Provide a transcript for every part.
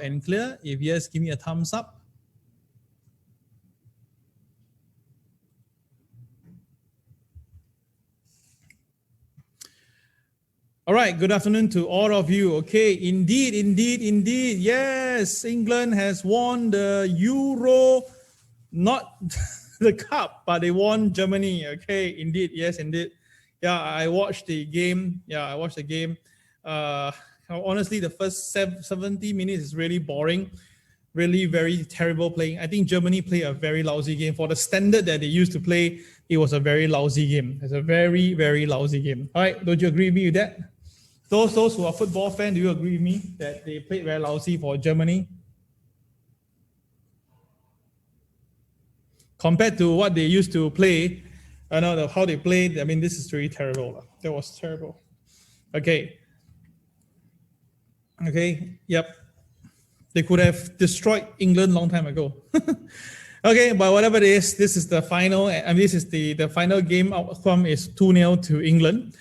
and clear? If yes, give me a thumbs up. All right, good afternoon to all of you. Okay, indeed. Yes, England has won the Euro, not the cup, but they won Germany. Okay, indeed. Yes, indeed. Yeah, I watched the game. Honestly, the first 70 minutes is really boring. Really very terrible playing. I think Germany played a very lousy game. For the standard that they used to play, it was a very lousy game. It's a very, very lousy game. All right, don't you agree with me with that? Those who are football fans, do you agree with me that they played very lousy for Germany? Compared to what they used to play, I know how they played. I mean, this is really terrible. That was terrible. Okay. Yep. They could have destroyed England long time ago. Okay, but whatever it is, this is the final, and this is the final game outcome is 2-0 to England.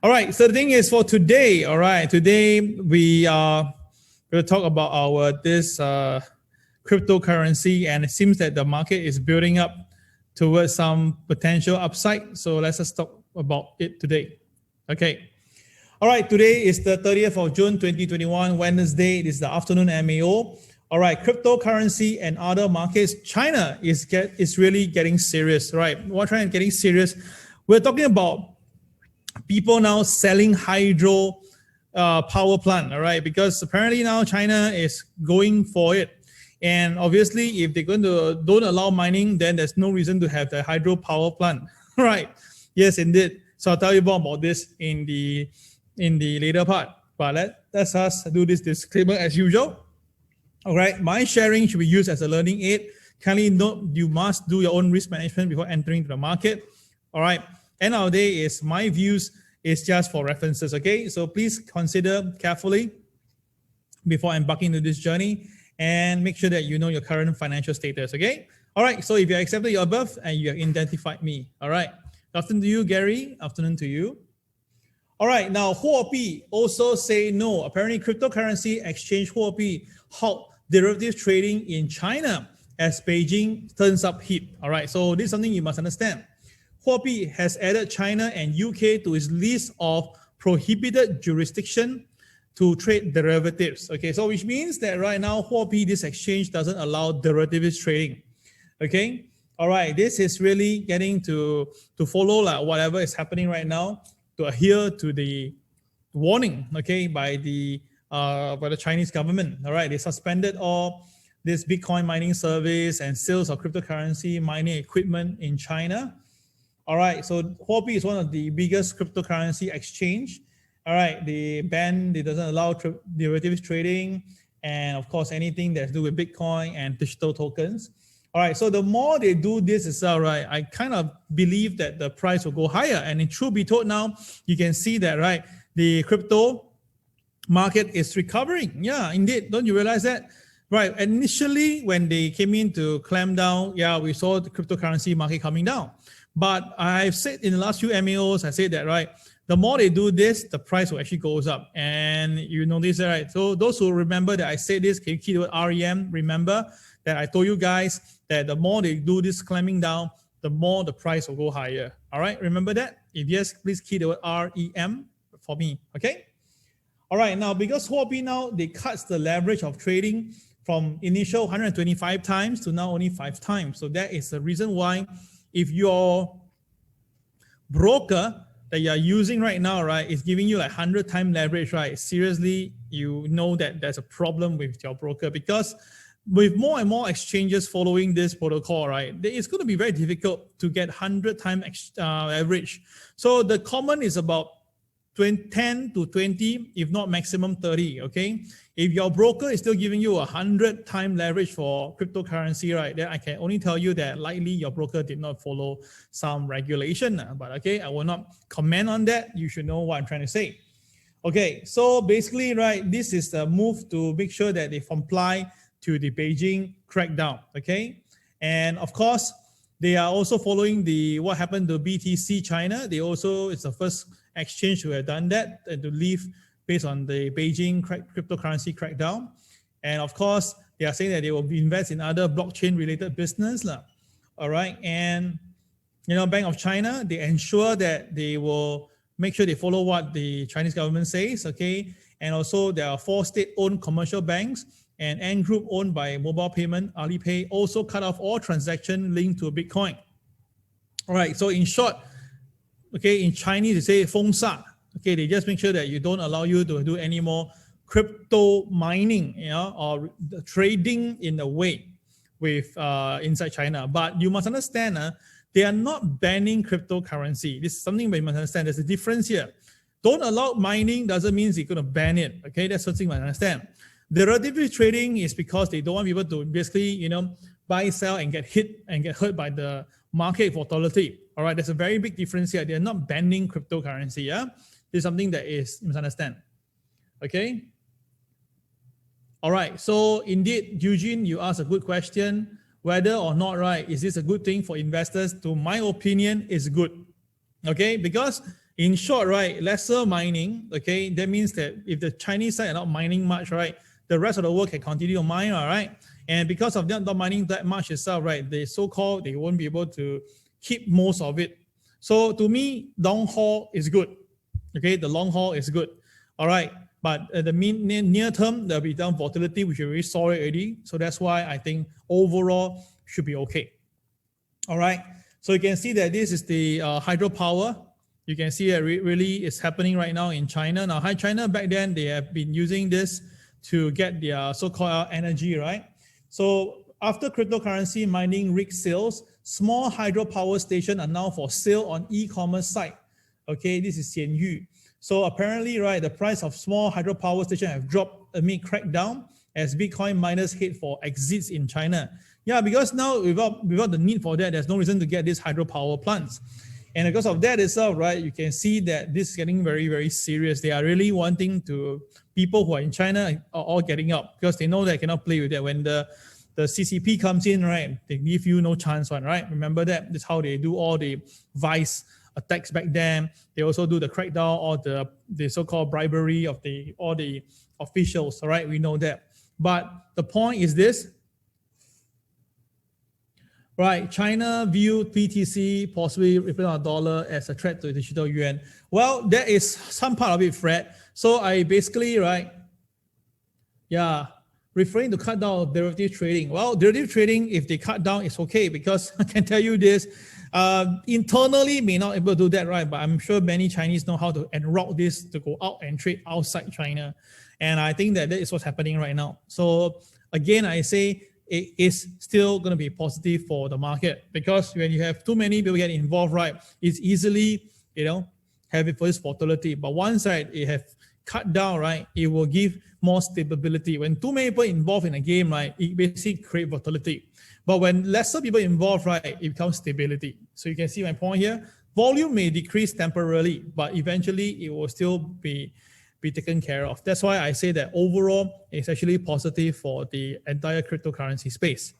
All right, so the thing is for today, all right, today we are going to talk about this cryptocurrency, and it seems that the market is building up towards some potential upside. So let's just talk about it today. Okay. All right, today is the 30th of June, 2021, Wednesday. It is the afternoon MAO. All right, cryptocurrency and other markets. China is really getting serious, right? What China is getting serious? We're talking about people now selling hydro power plant, all right? Because apparently now China is going for it. And obviously, if they're going to don't allow mining, then there's no reason to have the hydro power plant, right? Yes, indeed. So I'll tell you more about this in the later part. But let's us do this disclaimer as usual. All right, my sharing should be used as a learning aid. Kindly note you must do your own risk management before entering the market. All right. End of the day is my views is just for references, okay? So please consider carefully before embarking into this journey and make sure that you know your current financial status, okay? All right, so if you accepted your above and you have identified me, all right? Afternoon to you, Gary. Afternoon to you. All right, now Huobi also say no. Apparently, cryptocurrency exchange Huobi halt derivatives trading in China as Beijing turns up heat. All right, so this is something you must understand. Huobi has added China and UK to its list of prohibited jurisdiction to trade derivatives. Okay, so which means that right now Huobi, this exchange doesn't allow derivatives trading. Okay, all right, this is really getting to follow like whatever is happening right now, to adhere to the warning, okay, by the Chinese government. All right, they suspended all this Bitcoin mining service and sales of cryptocurrency mining equipment in China. All right, so Huobi is one of the biggest cryptocurrency exchange. All right, they doesn't allow derivatives trading, and of course anything that's to do with Bitcoin and digital tokens. All right, so the more they do this itself, right, I kind of believe that the price will go higher. And in truth be told now, you can see that, right, the crypto market is recovering. Yeah, indeed. Don't you realize that? Right, initially when they came in to clamp down, yeah, we saw the cryptocurrency market coming down. But I've said in the last few MAOs, I said that, right, the more they do this, the price will actually goes up. And you notice that, right? So those who remember that I said this, can you keep the word REM? Remember that I told you guys that the more they do this climbing down, the more the price will go higher. All right, remember that? If yes, please key the word REM for me, okay? All right, now because Huobi now, they cut the leverage of trading from initial 125 times to now only 5 times. So that is the reason why if your broker that you're using right now, right, is giving you like 100 times leverage, right, seriously, you know that there's a problem with your broker, because with more and more exchanges following this protocol, right, it's going to be very difficult to get 100 times leverage. So the common is about 10 to 20, if not maximum 30, okay? If your broker is still giving you 100 times leverage for cryptocurrency, right, then I can only tell you that likely your broker did not follow some regulation. But okay, I will not comment on that. You should know what I'm trying to say. Okay, so basically, right, this is the move to make sure that they comply to the Beijing crackdown, okay? And of course, they are also following what happened to BTC China. It's the first exchange to have done that and to leave based on the Beijing cryptocurrency crackdown. And of course, they are saying that they will invest in other blockchain related business. All right. And, Bank of China, they ensure that they will make sure they follow what the Chinese government says. Okay. And also there are 4 state-owned commercial banks and Ant Group owned by mobile payment, Alipay, also cut off all transaction linked to Bitcoin. All right. So in short, okay, in Chinese, they say "feng sa." Okay, they just make sure that you don't allow you to do any more crypto mining, or trading in a way with inside China. But you must understand, they are not banning cryptocurrency. This is something that you must understand. There's a difference here. Don't allow mining doesn't mean you're going to ban it. Okay, that's something you must understand. Derivative trading is because they don't want people to basically, buy, sell, and get hit and get hurt by the market volatility. All right, there's a very big difference here. They're not banning cryptocurrency. Yeah, this is something that is misunderstood. Okay. All right. So indeed, Eugene, you asked a good question. Whether or not, right, is this a good thing for investors? To my opinion, is good. Okay, because in short, right, lesser mining. Okay, that means that if the Chinese side are not mining much, right, the rest of the world can continue to mine. All right. And because of them not mining that much itself, right, they so-called, they won't be able to keep most of it. So to me, long haul is good. Okay, the long haul is good. All right, but the near term, there'll be down volatility, which we already saw it already. So that's why I think overall should be okay. All right, so you can see that this is the hydropower. You can see that really is happening right now in China. Now, China back then, they have been using this to get their so-called energy, right? So after cryptocurrency mining rig sales, small hydropower stations are now for sale on e-commerce site. Okay, this is Xianyu. So apparently, right, the price of small hydropower stations have dropped amid crackdown as Bitcoin miners head for exits in China. Yeah, because now without the need for that, there's no reason to get these hydropower plants. And because of that itself, right, you can see that this is getting very, very serious. They are really wanting to, people who are in China are all getting up because they know they cannot play with that. When the CCP comes in, right, they give you no chance one, right? Remember that? That's how they do all the vice attacks back then. They also do the crackdown or the so-called bribery of all the officials, all right? We know that. But the point is this, right? China viewed BTC possibly representing a dollar as a threat to the digital yuan. Well, there is some part of it, Fred. So I basically, right, yeah, referring to cut down derivative trading. Well, derivative trading, if they cut down, it's okay because I can tell you this, internally may not able to do that, right? But I'm sure many Chinese know how to enroute this to go out and trade outside China. And I think that is what's happening right now. So again, I say it is still going to be positive for the market because when you have too many people get involved, right, it's easily, have it for this volatility. But once, right, it have cut down, right, it will give more stability. When too many people involved in a game, right, it basically creates volatility. But when lesser people involved, right, it becomes stability. So you can see my point here. Volume may decrease temporarily, but eventually it will still be taken care of. That's why I say that overall, it's actually positive for the entire cryptocurrency space.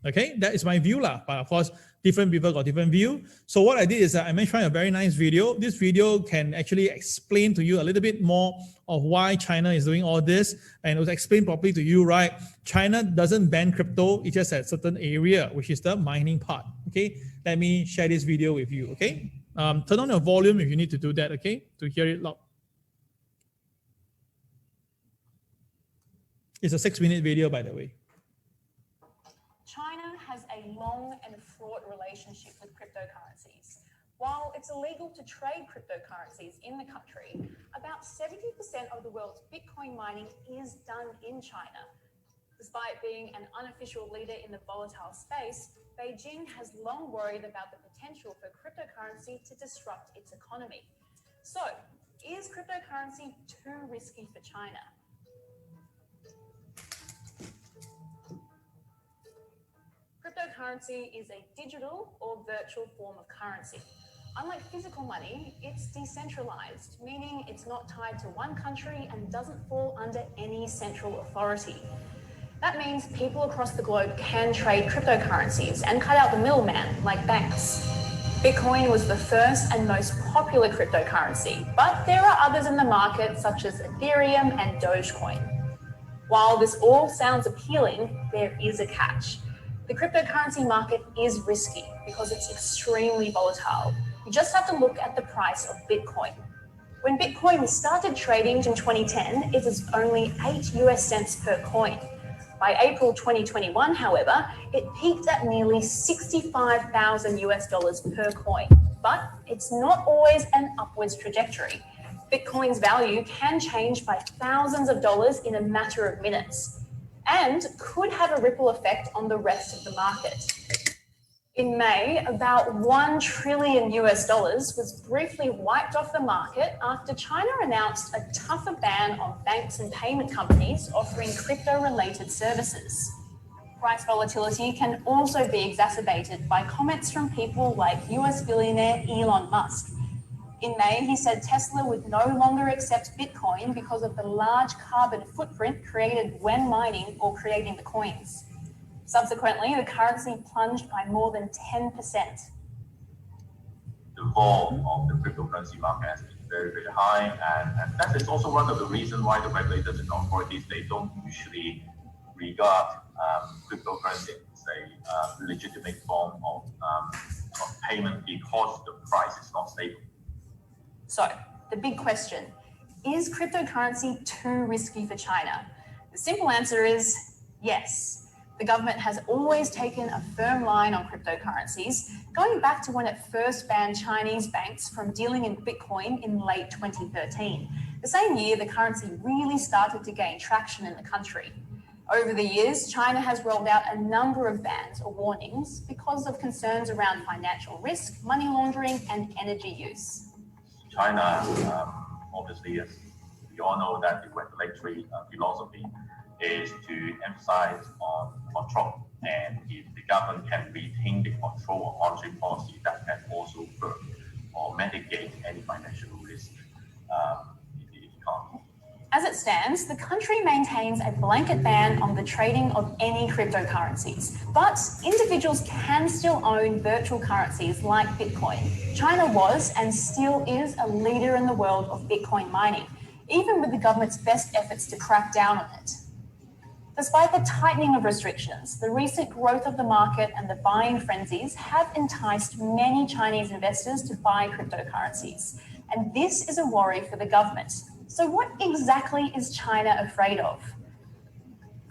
Okay, that is my view lah. But of course, different people got different view. So what I did is that I made a very nice video. This video can actually explain to you a little bit more of why China is doing all this, and it was explained properly to you, right? China doesn't ban crypto; it just at certain area, which is the mining part. Okay, let me share this video with you. Okay, turn on your volume if you need to do that. Okay, to hear it loud. It's a 6-minute video, by the way. China has a long and fraught relationship with cryptocurrencies. While it's illegal to trade cryptocurrencies in the country, about 70% of the world's Bitcoin mining is done in China. Despite being an unofficial leader in the volatile space, Beijing has long worried about the potential for cryptocurrency to disrupt its economy. So, is cryptocurrency too risky for China? Cryptocurrency is a digital or virtual form of currency. Unlike physical money, it's decentralized, meaning it's not tied to one country and doesn't fall under any central authority. That means people across the globe can trade cryptocurrencies and cut out the middleman, like banks. Bitcoin was the first and most popular cryptocurrency, but there are others in the market such as Ethereum and Dogecoin. While this all sounds appealing, there is a catch. The cryptocurrency market is risky because it's extremely volatile. You just have to look at the price of Bitcoin. When Bitcoin started trading in 2010, it was only 8 US cents per coin. By April 2021, however, it peaked at nearly 65,000 US dollars per coin. But it's not always an upwards trajectory. Bitcoin's value can change by thousands of dollars in a matter of minutes and could have a ripple effect on the rest of the market. In May, about 1 trillion US dollars was briefly wiped off the market after China announced a tougher ban on banks and payment companies offering crypto-related services. Price volatility can also be exacerbated by comments from people like US billionaire Elon Musk. In May, he said Tesla would no longer accept Bitcoin because of the large carbon footprint created when mining or creating the coins. Subsequently, the currency plunged by more than 10%. The vol of the cryptocurrency market has been very, very high, and that is also one of the reasons why the regulators and authorities, they don't usually regard cryptocurrency as a legitimate form of payment because the price is not stable. So, the big question, is cryptocurrency too risky for China? The simple answer is yes. The government has always taken a firm line on cryptocurrencies, going back to when it first banned Chinese banks from dealing in Bitcoin in late 2013. The same year, the currency really started to gain traction in the country. Over the years, China has rolled out a number of bans or warnings because of concerns around financial risk, money laundering, and energy use. China, obviously, as we all know, that the regulatory philosophy is to emphasize on control, and if the government can retain the control of monetary policy, that can also curb or mitigate any financial risk in the economy. As it stands, the country maintains a blanket ban on the trading of any cryptocurrencies, but individuals can still own virtual currencies like Bitcoin. China was and still is a leader in the world of Bitcoin mining, even with the government's best efforts to crack down on it. Despite the tightening of restrictions, the recent growth of the market and the buying frenzies have enticed many Chinese investors to buy cryptocurrencies. And this is a worry for the government. So what exactly is China afraid of?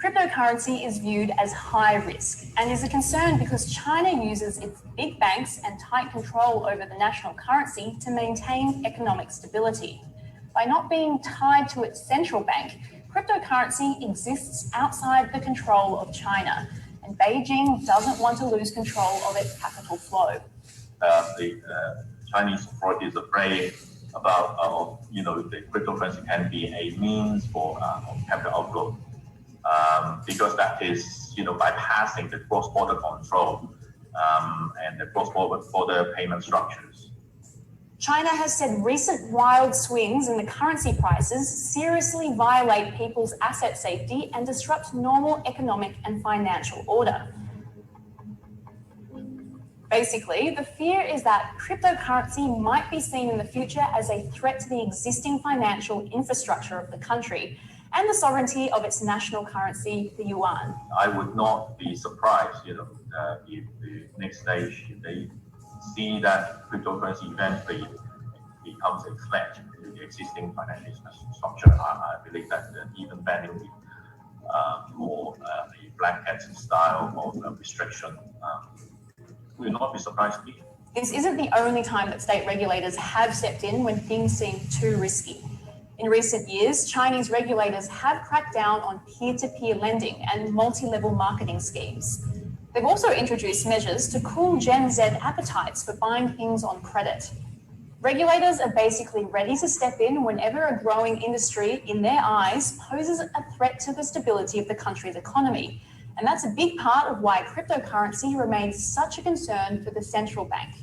Cryptocurrency is viewed as high risk and is a concern because China uses its big banks and tight control over the national currency to maintain economic stability. By not being tied to its central bank, cryptocurrency exists outside the control of China, and Beijing doesn't want to lose control of its capital flow. The Chinese authorities are afraid about, the cryptocurrency can be a means for capital outflow, because that is, bypassing the cross-border control and the cross-border payment structures. China has said recent wild swings in the currency prices seriously violate people's asset safety and disrupt normal economic and financial order. Basically, the fear is that cryptocurrency might be seen in the future as a threat to the existing financial infrastructure of the country and the sovereignty of its national currency, the yuan. I would not be surprised, if the next stage they see that cryptocurrency eventually becomes a threat to the existing financial structure. I believe that even banning more the blanket style of restriction will not be surprised to me. This isn't the only time that state regulators have stepped in when things seem too risky. In recent years, Chinese regulators have cracked down on peer-to-peer lending and multi-level marketing schemes. They've also introduced measures to cool Gen Z appetites for buying things on credit. Regulators are basically ready to step in whenever a growing industry, in their eyes, poses a threat to the stability of the country's economy. And that's a big part of why cryptocurrency remains such a concern for the central bank.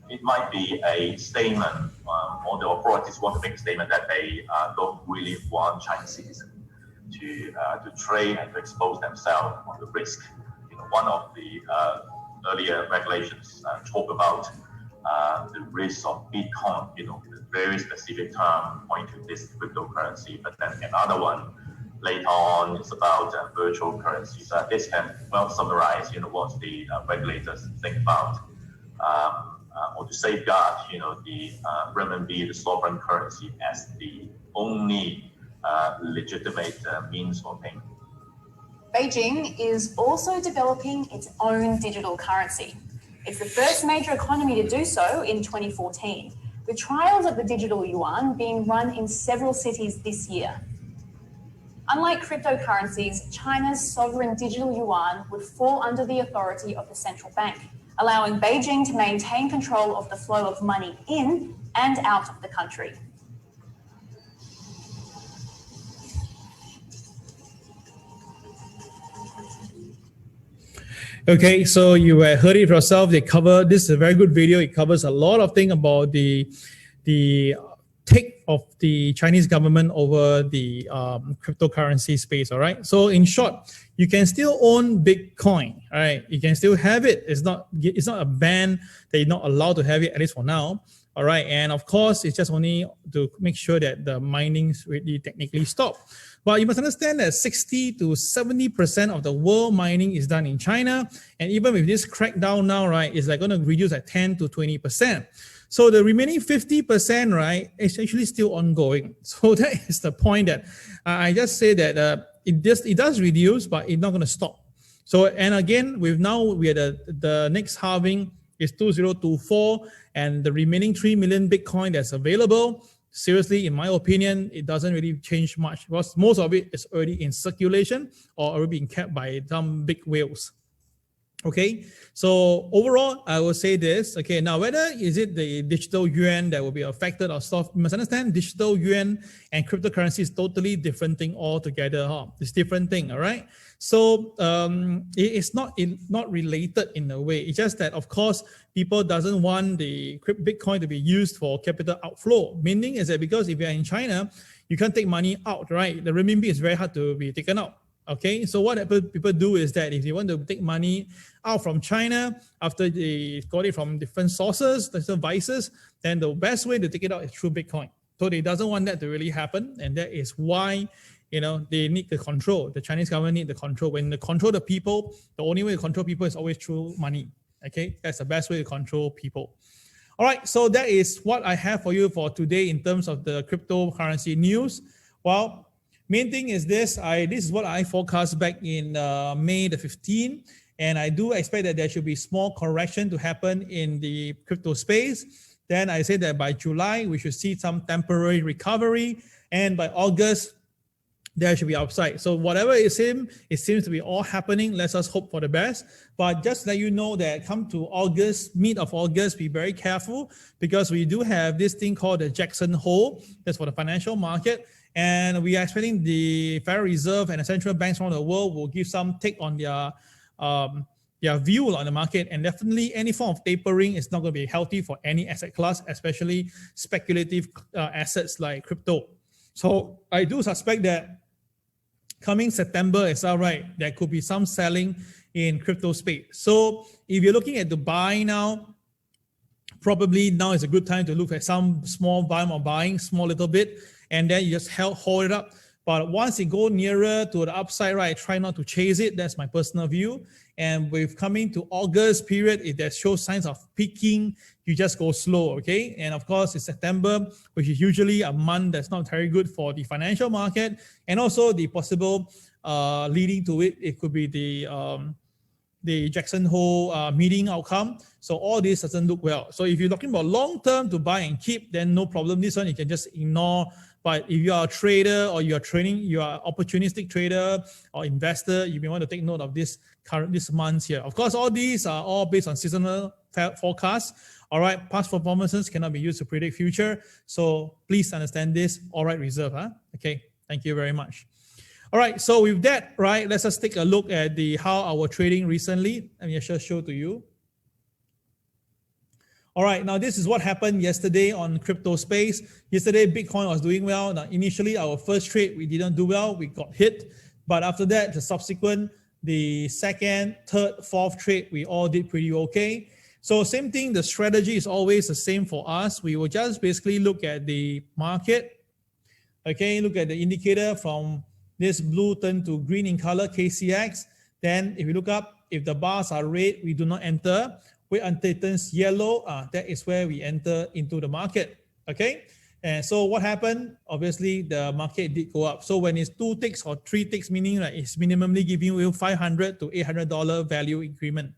It might be a statement, or the authorities want to make a statement that they don't really want Chinese citizens to trade and to expose themselves on the risk. One of the earlier regulations talk about the risk of Bitcoin, a very specific term pointing to this cryptocurrency. But then another one later on it's about virtual currencies. This can well summarize, what the regulators think about or to safeguard, the renminbi, the sovereign currency, as the only legitimate means for payment. Beijing is also developing its own digital currency. It's the first major economy to do so in 2014, with trials of the digital yuan being run in several cities this year. Unlike cryptocurrencies, China's sovereign digital yuan would fall under the authority of the central bank, allowing Beijing to maintain control of the flow of money in and out of the country. Okay, so you heard it yourself. This is a very good video. It covers a lot of things about the take of the Chinese government over the cryptocurrency space. All right. So in short, you can still own Bitcoin. All right. You can still have it. It's not a ban that you're not allowed to have it, at least for now. All right. And of course, it's just only to make sure that the mining's really technically stopped. But you must understand that 60 to 70% of the world mining is done in China. And even with this crackdown now, right, it's like going to reduce at 10 to 20%. So the remaining 50%, right, is actually still ongoing. So that is the point that I just say that it does reduce, but it's not going to stop. So, and again, we are the next halving is 2024, and the remaining 3 million Bitcoin that's available. Seriously, in my opinion, it doesn't really change much because most of it is already in circulation or already being kept by some big whales. Okay, so overall, I will say this. Okay, now whether is it the digital yuan that will be affected or stuff, you must understand digital yuan and cryptocurrency is totally different thing altogether. It's different thing, all right? So it's not related in a way. It's just that, of course, people doesn't want the Bitcoin to be used for capital outflow. Meaning is that because if you're in China, you can't take money out, right? The renminbi is very hard to be taken out. Okay, so what people do is that if you want to take money out from China after they got it from different sources, different devices, then the best way to take it out is through Bitcoin. So they doesn't want that to really happen, and that is why they need the control. The Chinese government need the control. When they control the people, the only way to control people is always through money. Okay, that's the best way to control people. All right, so that is what I have for you for today in terms of the cryptocurrency news. Well, main thing is this. This is what I forecast back in May the 15th. And I do expect that there should be small correction to happen in the crypto space. Then I say that by July, we should see some temporary recovery. And by August, there should be upside. So whatever it seems to be all happening. Let us hope for the best. But just let you know that come to August, mid of August, be very careful because we do have this thing called the Jackson Hole. That's for the financial market. And we are expecting the Federal Reserve and the central banks around the world will give some take on their view on the market. And definitely any form of tapering is not going to be healthy for any asset class, especially speculative assets like crypto. So I do suspect that coming September is all right. There could be some selling in crypto space. So if you're looking at the buy now, probably now is a good time to look at some small volume of buying, small little bit, and then you just hold it up. But once it go nearer to the upside, right, try not to chase it. That's my personal view. And with coming to August period, if there shows signs of peaking, you just go slow, okay? And of course, it's September, which is usually a month that's not very good for the financial market. And also the possible leading to it, it could be the Jackson Hole meeting outcome. So all this doesn't look well. So if you're talking about long term to buy and keep, then no problem. This one you can just ignore. But if you are a trader or you are opportunistic trader or investor, you may want to take note of this month here. Of course, all these are all based on seasonal forecasts. All right, past performances cannot be used to predict future. So please understand this. All right, reserve. Okay, thank you very much. All right, so with that, right, let's just take a look at how our trading recently. Let me just show to you. All right, now this is what happened yesterday on crypto space. Yesterday, Bitcoin was doing well. Now, initially, our first trade, we didn't do well. We got hit. But after that, the subsequent, the second, third, fourth trade, we all did pretty okay. So same thing, the strategy is always the same for us. We will just basically look at the market. Okay, look at the indicator from this blue turn to green in color, KCX. Then if you look up, if the bars are red, we do not enter. Wait until it turns yellow, that is where we enter into the market, okay? And so what happened? Obviously, the market did go up. So when it's 2 ticks or 3 ticks, meaning like it's minimally giving you $500 to $800 value increment,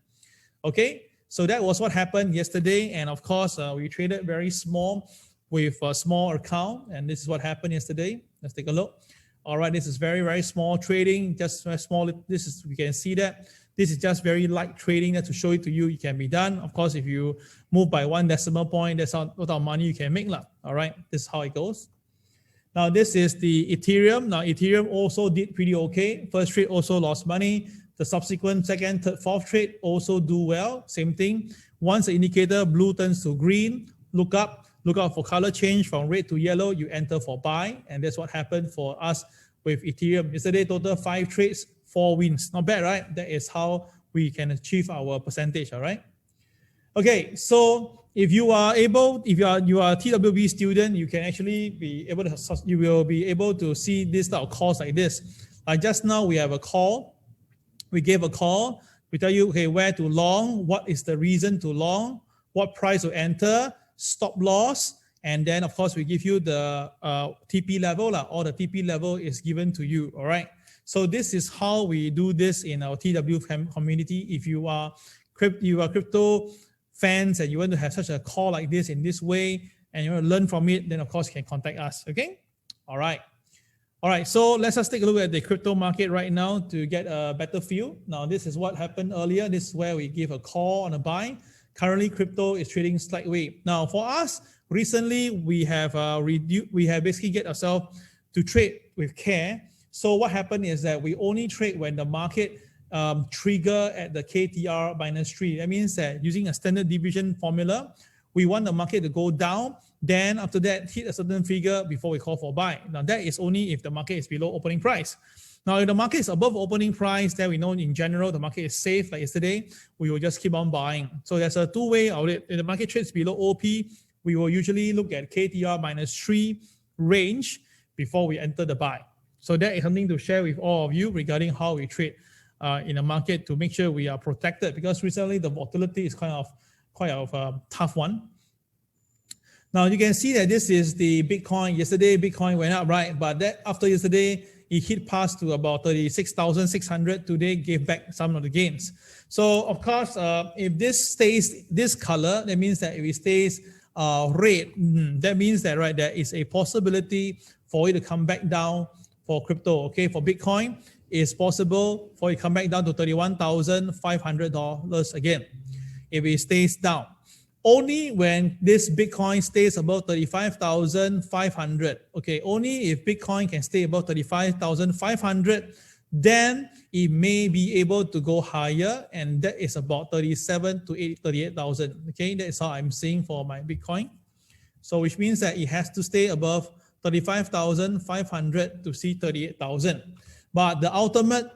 okay? So that was what happened yesterday. And of course, we traded very small with a small account. And this is what happened yesterday. Let's take a look. All right, this is very, very small trading, just very small. This is, you can see that. This is just very light trading to show it to you. It can be done. Of course, if you move by 1 decimal point, that's what our money you can make. All right, this is how it goes. Now, this is the Ethereum. Now, Ethereum also did pretty okay. First trade also lost money. The subsequent second, third, fourth trade also do well. Same thing. Once the indicator blue turns to green, look up, look out for color change from red to yellow, you enter for buy. And that's what happened for us with Ethereum. Yesterday, total 5 trades, 4 wins. Not bad, right? That is how we can achieve our percentage, all right? Okay, so if you are able, if you are a TWB student, you can actually be able to, you will be able to see this type of calls like this. Like just now, we have a call. We gave a call. We tell you, okay, where to long, what is the reason to long, what price to enter, stop loss, and then of course we give you the TP level, or the TP level is given to you, all right? So this is how we do this in our TW community. If you are crypto fans and you want to have such a call like this in this way, and you want to learn from it, then of course you can contact us, okay? All right. All right, so let's just take a look at the crypto market right now to get a better feel. Now, this is what happened earlier. This is where we give a call on a buy. Currently, crypto is trading slightly. Now, for us, recently we have basically get ourselves to trade with care. So what happened is that we only trade when the market trigger at the KTR -3. That means that using a standard deviation formula, we want the market to go down. Then after that, hit a certain figure before we call for buy. Now that is only if the market is below opening price. Now if the market is above opening price, then we know in general the market is safe. Like yesterday, we will just keep on buying. So there's a two-way of it. If the market trades below OP, we will usually look at KTR -3 range before we enter the buy. So that is something to share with all of you regarding how we trade in the market to make sure we are protected, because recently the volatility is quite a tough one. Now you can see that this is the Bitcoin. Yesterday, Bitcoin went up, right? But that after yesterday, it hit past to about 36,600. Today gave back some of the gains. So of course, if this stays this color, that means that if it stays red, that means that right there is a possibility for it to come back down for crypto. Okay, for Bitcoin, it's possible for it to come back down to $31,500 again if it stays down. Only when this Bitcoin stays above 35,500. Okay, only if Bitcoin can stay above 35,500, then it may be able to go higher, and that is about 37 to 38,000. Okay, that is how I'm seeing for my Bitcoin. So which means that it has to stay above 35,500 to see 38,000. But the ultimate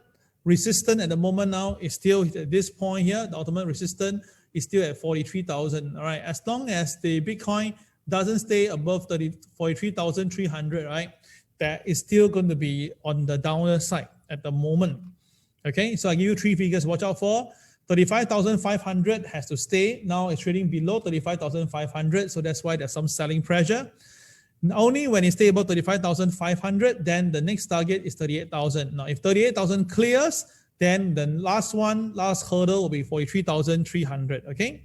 resistance at the moment now is still at this point here. The ultimate resistance is still at 43,000. All right, as long as the Bitcoin doesn't stay above 43,300, right, that is still going to be on the downward side at the moment. Okay, so I give you 3 figures. Watch out for 35,500 has to stay. Now it's trading below 35,500, so that's why there's some selling pressure. Only when it stays above 35,500, then the next target is 38,000. Now, if 38,000 clears, then the last hurdle will be 43,300. Okay.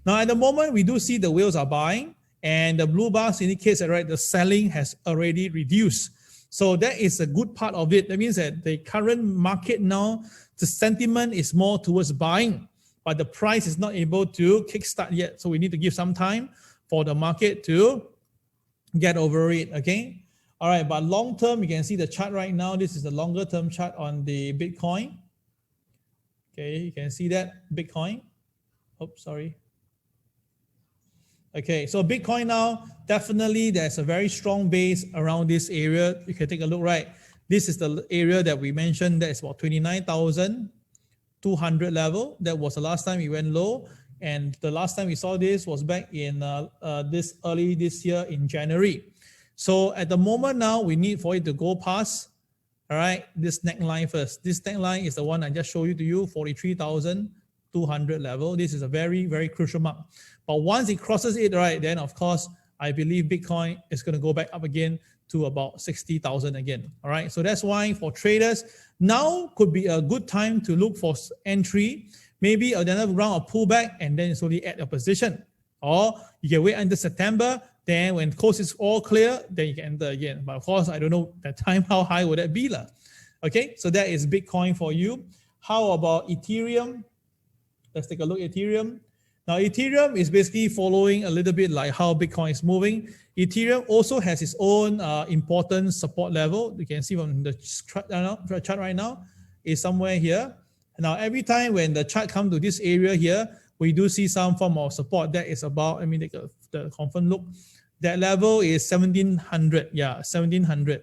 Now, at the moment, we do see the whales are buying, and the blue bars indicates that right, the selling has already reduced. So that is a good part of it. That means that the current market now, the sentiment is more towards buying, but the price is not able to kickstart yet. So we need to give some time for the market to get over it. Okay. All right. But long term, you can see the chart right now. This is the longer term chart on the Bitcoin. Okay, you can see that Bitcoin. Oops, sorry. Okay, so Bitcoin now, definitely there's a very strong base around this area. You can take a look, right? This is the area that we mentioned, that is about 29,200 level. That was the last time we went low. And the last time we saw this was back in early this year in January. So at the moment now, we need for it to go past, All right, this neckline first. This neckline is the one I just showed you, 43,200 level. This is a very, very crucial mark. But once it crosses it, right, then of course, I believe Bitcoin is going to go back up again to about 60,000 again. All right, so that's why for traders, now could be a good time to look for entry, maybe another round of pullback, and then slowly add a position. Or you can wait until September, then when coast is all clear, then you can enter again. But of course, I don't know that time, how high would that be? Okay, so that is Bitcoin for you. How about Ethereum? Let's take a look at Ethereum. Now, Ethereum is basically following a little bit like how Bitcoin is moving. Ethereum also has its own important support level. You can see from the chart right now is somewhere here. Now, every time when the chart comes to this area here, we do see some form of support. That is about, let me take the confirm look. That level is 1700. Yeah, 1700.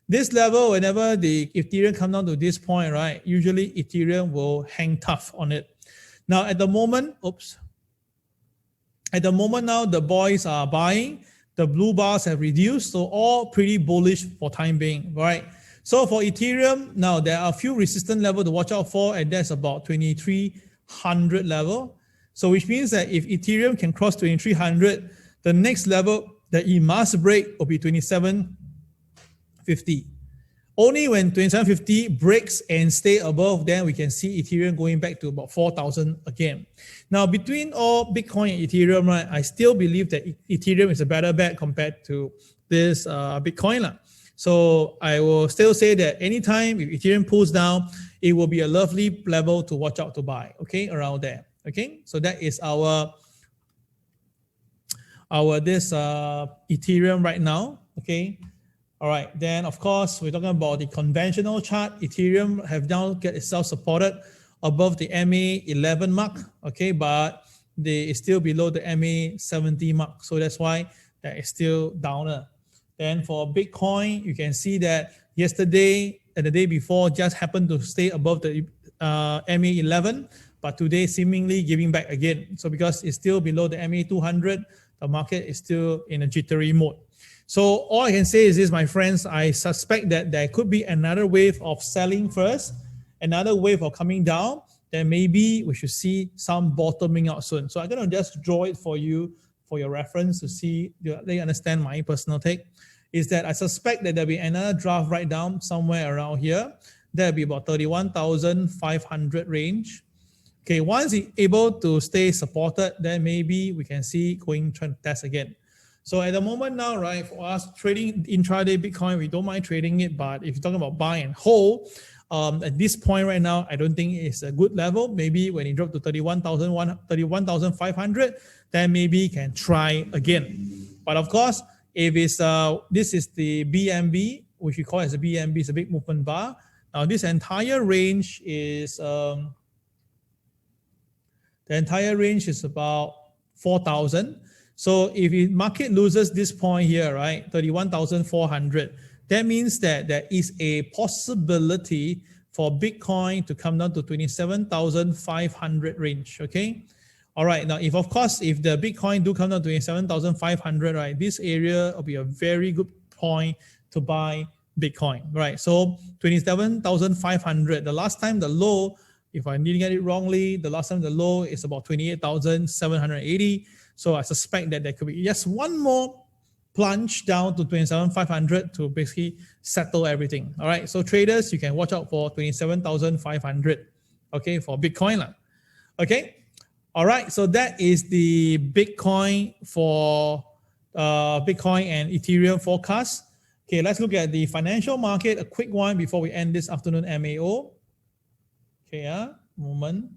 This level, whenever the Ethereum comes down to this point, right, usually Ethereum will hang tough on it. Now, at the moment, at the moment now, the boys are buying. The blue bars have reduced, so all pretty bullish for time being, right? So for Ethereum, now there are a few resistance levels to watch out for, and that's about 2300 level. So which means that if Ethereum can cross 2300, the next level that it must break will be 2750. Only when 2750 breaks and stay above, then we can see Ethereum going back to about 4,000 again. Now, between all Bitcoin and Ethereum, right, I still believe that Ethereum is a better bet compared to this Bitcoin. So I will still say that anytime if Ethereum pulls down, it will be a lovely level to watch out to buy, okay, around there. Okay, so that is our Ethereum right now, okay. All right, then of course, we're talking about the conventional chart. Ethereum have now get itself supported above the MA11 mark, okay, but they is still below the MA70 mark. So that's why that is still downer. Then for Bitcoin, you can see that yesterday and the day before just happened to stay above the MA11, but today seemingly giving back again. So because it's still below the MA200, the market is still in a jittery mode. So all I can say is this, my friends, I suspect that there could be another wave of selling first, another wave of coming down, then maybe we should see some bottoming out soon. So I'm going to just draw it for you for your reference to see, let you understand my personal take, is that I suspect that there'll be another draft right down somewhere around here. That'll be about 31,500 range. Okay, once it's able to stay supported, then maybe we can see going trying to test again. So at the moment now, right, for us trading intraday Bitcoin, we don't mind trading it, but if you're talking about buy and hold, at this point right now, I don't think it's a good level. Maybe when it dropped to 31,500, then maybe you can try again. But of course, if it's this is the BNB, which we call as a BNB, it's a big movement bar. Now this entire range is about 4,000. So if the market loses this point here, right, 31,400, that means that there is a possibility for Bitcoin to come down to 27,500 range, okay? All right, now if the Bitcoin do come down to 27,500, right, this area will be a very good point to buy Bitcoin, right? So 27,500, the last time the low, if I didn't get it wrongly, the last time the low is about 28,780. So I suspect that there could be just one more plunge down to 27,500 to basically settle everything. All right, so traders, you can watch out for 27,500, okay, for Bitcoin. Okay, all right, so that is the Bitcoin for Bitcoin and Ethereum forecast. Okay, let's look at the financial market, a quick one before we end this afternoon MAO. Okay, moment.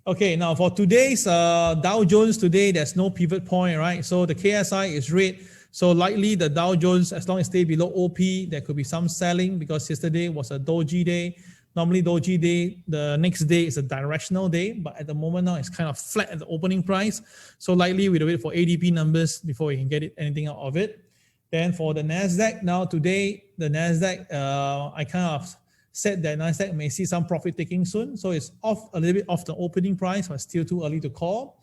Okay, now for today's Dow Jones today, there's no pivot point, right? So the KSI is red. So likely the Dow Jones, as long as they stay below OP, there could be some selling because yesterday was a doji day. Normally doji day, the next day is a directional day, but at the moment now it's kind of flat at the opening price. So likely we'll wait for ADP numbers before we can get anything out of it. Then for the NASDAQ, now today, the NASDAQ, I kind of said that NASDAQ may see some profit taking soon. So it's off a little bit off the opening price, but still too early to call.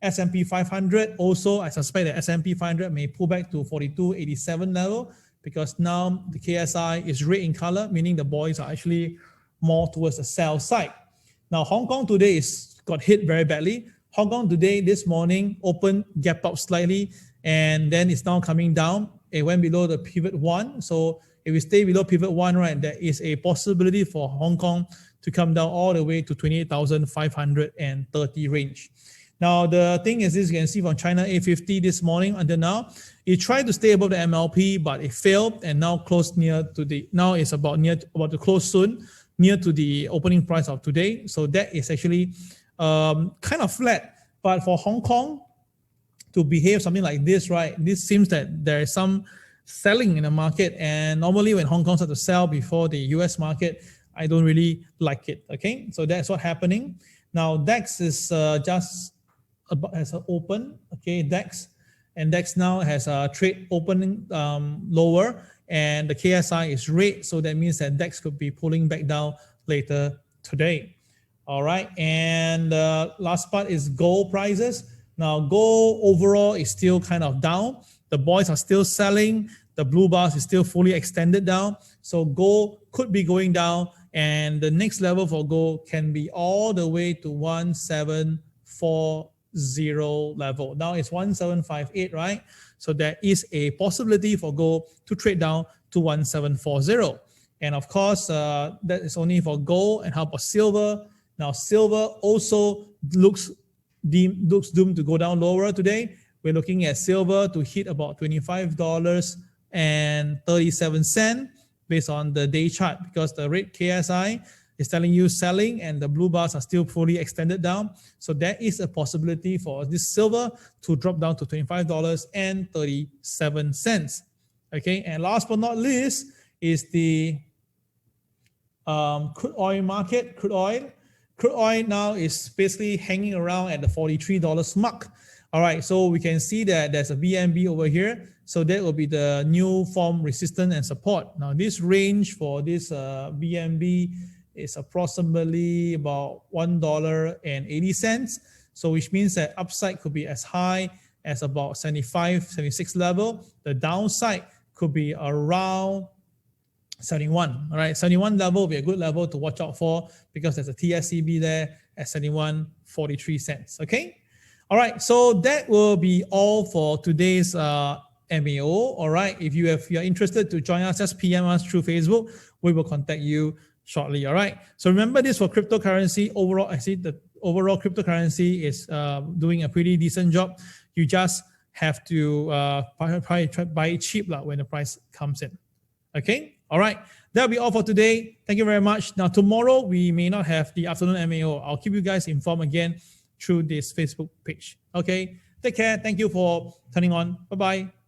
S&P 500 also, I suspect that S&P 500 may pull back to 42.87 level. because now the KSI is red in color, meaning the boys are actually more towards the sell side. Now, Hong Kong today got hit very badly. Hong Kong today, this morning, opened, gap up slightly, and then it's now coming down. It went below the pivot 1. So if we stay below pivot 1, right, there is a possibility for Hong Kong to come down all the way to 28,530 range. Now, the thing is this, you can see from China A50 this morning until now, it tried to stay above the MLP, but it failed and now closed near to the, now it's about to close soon, near to the opening price of today. So that is actually kind of flat. But for Hong Kong to behave something like this, right, this seems that there is some selling in the market. And normally when Hong Kong starts to sell before the US market, I don't really like it, okay? So that's what's happening. Now, DAX is just about, has an open, okay, DAX. And DAX now has a trade opening lower, and the KSI is red, so that means that DAX could be pulling back down later today. All right, and the last part is gold prices. Now, gold overall is still kind of down. The boys are still selling. The blue bars is still fully extended down. So gold could be going down, and the next level for gold can be all the way to 1740 level. Now it's 1758, right? So there is a possibility for gold to trade down to 1740. And of course, that is only for gold. And how about silver? Now silver also looks doomed to go down lower today. We're looking at silver to hit about $25.37 based on the day chart, because the red KSI is telling you selling and the blue bars are still fully extended down. So there is a possibility for this silver to drop down to $25.37. Okay, and last but not least is the crude oil market. Crude oil now is basically hanging around at the $43 mark. All right, so we can see that there's a BNB over here. So that will be the new form resistance and support. Now this range for this BNB is approximately about $1.80. So which means that upside could be as high as about 75, 76 level. The downside could be around 71. All right, 71 level will be a good level to watch out for, because there's a TSCB there at 71.43 cents. Okay. All right, so that will be all for today's MAO. All right, if you're interested to join us, just PM us through Facebook. We will contact you shortly. All right, so remember this for cryptocurrency. Overall, I see the overall cryptocurrency is doing a pretty decent job. You just have to probably try buy it cheap when the price comes in. Okay, all right, that'll be all for today. Thank you very much. Now, tomorrow we may not have the afternoon MAO. I'll keep you guys informed again through this Facebook page. Okay, take care. Thank you for turning on. Bye-bye.